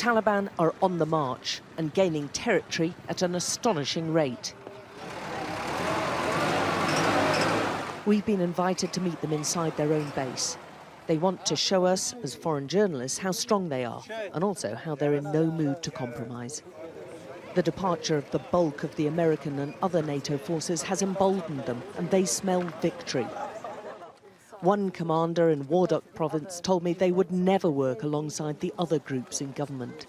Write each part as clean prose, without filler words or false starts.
Taliban are on the march and gaining territory at an astonishing rate. We've been invited to meet them inside their own base. They want to show us, as foreign journalists, how strong they are, and also how they're in no mood to compromise. The departure of the bulk of the American and other NATO forces has emboldened them, and they smell victory. One commander in Wardak province told me they would never work alongside the other groups in government.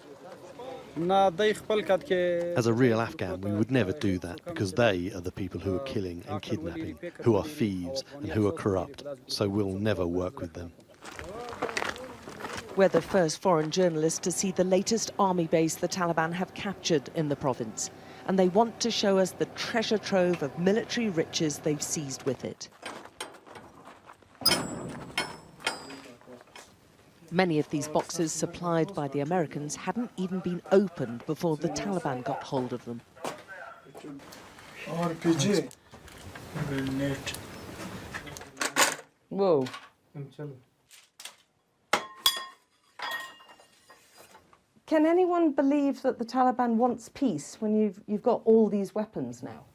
As a real Afghan, we would never do that, because they are the people who are killing and kidnapping, who are thieves and who are corrupt, so we'll never work with them. We're the first foreign journalists to see the latest army base the Taliban have captured in the province, and they want to show us the treasure trove of military riches they've seized with it. Many of these boxes supplied by the Americans hadn't even been opened before the Taliban got hold of them. RPG. Whoa. Can anyone believe that the Taliban wants peace when you've got all these weapons now?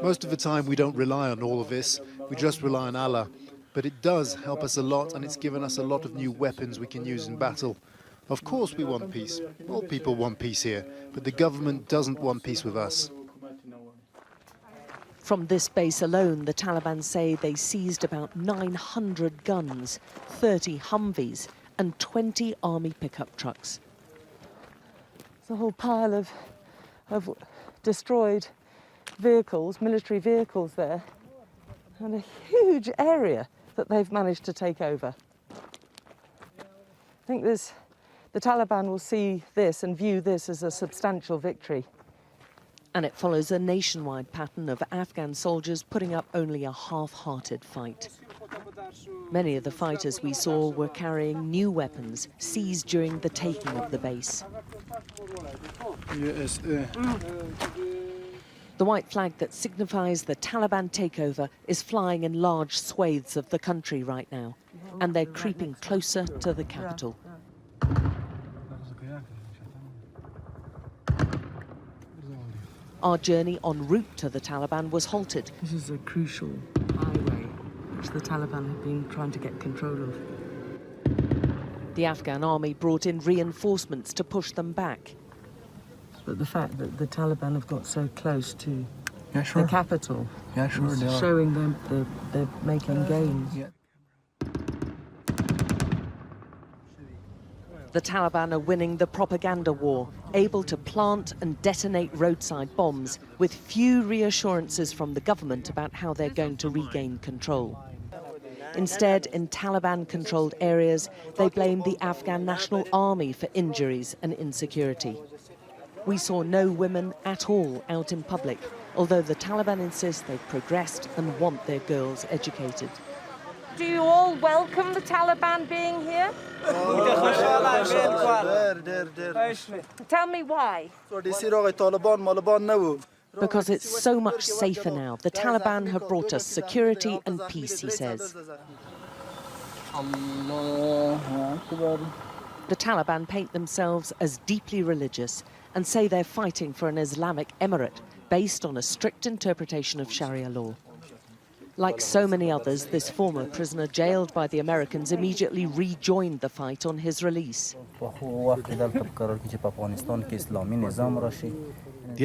Most of the time we don't rely on all of this, we just rely on Allah. But it does help us a lot, and it's given us a lot of new weapons we can use in battle. Of course we want peace. All people want peace here, but the government doesn't want peace with us. From this base alone, the Taliban say they seized about 900 guns, 30 Humvees, and 20 army pickup trucks. It's a whole pile of destroyed vehicles, military vehicles there, and a huge area that they've managed to take over. I think the Taliban will see this and view this as a substantial victory. And it follows a nationwide pattern of Afghan soldiers putting up only a half-hearted fight. Many of the fighters we saw were carrying new weapons seized during the taking of the base. USA. The white flag that signifies the Taliban takeover is flying in large swathes of the country right now, and they're creeping closer to the capital. Our journey en route to the Taliban was halted. This is a crucial highway which the Taliban have been trying to get control of. The Afghan army brought in reinforcements to push them back. But the fact that the Taliban have got so close to the capital is showing them they're making gains. The Taliban are winning the propaganda war, able to plant and detonate roadside bombs with few reassurances from the government about how they're going to regain control. Instead, in Taliban-controlled areas, they blame the Afghan National Army for injuries and insecurity. We saw no women at all out in public, although the Taliban insist they've progressed and want their girls educated. Do you all welcome the Taliban being here? Tell me why. Because it's so much safer now. The Taliban have brought us security and peace, he says. The Taliban paint themselves as deeply religious and say they're fighting for an Islamic emirate based on a strict interpretation of Sharia law. Like so many others, this former prisoner jailed by the Americans immediately rejoined the fight on his release. The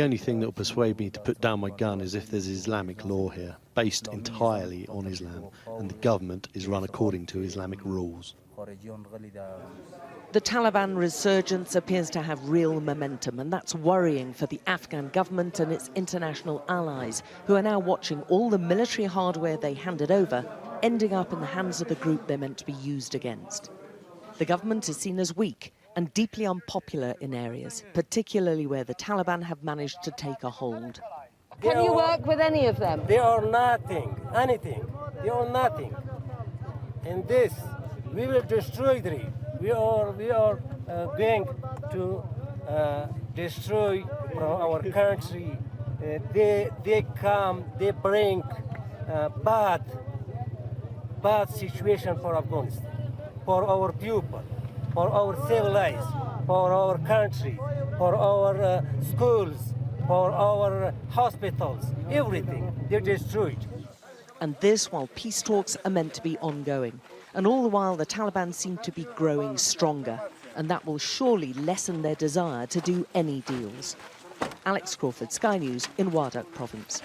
only thing that will persuade me to put down my gun is if there's Islamic law here, based entirely on Islam, and the government is run according to Islamic rules. The Taliban resurgence appears to have real momentum, and that's worrying for the Afghan government and its international allies, who are now watching all the military hardware they handed over ending up in the hands of the group they're meant to be used against. The government is seen as weak and deeply unpopular in areas, particularly where the Taliban have managed to take a hold. Can you work with any of them? They are nothing, anything. They are nothing. And this, we will destroy them. We are going to destroy our country. They come, they bring bad situation for Afghanistan. for our people, for our civil lives, for our country, for our schools, for our hospitals, everything. They're destroyed. And this while peace talks are meant to be ongoing. And all the while, the Taliban seem to be growing stronger. And that will surely lessen their desire to do any deals. Alex Crawford, Sky News in Wardak province.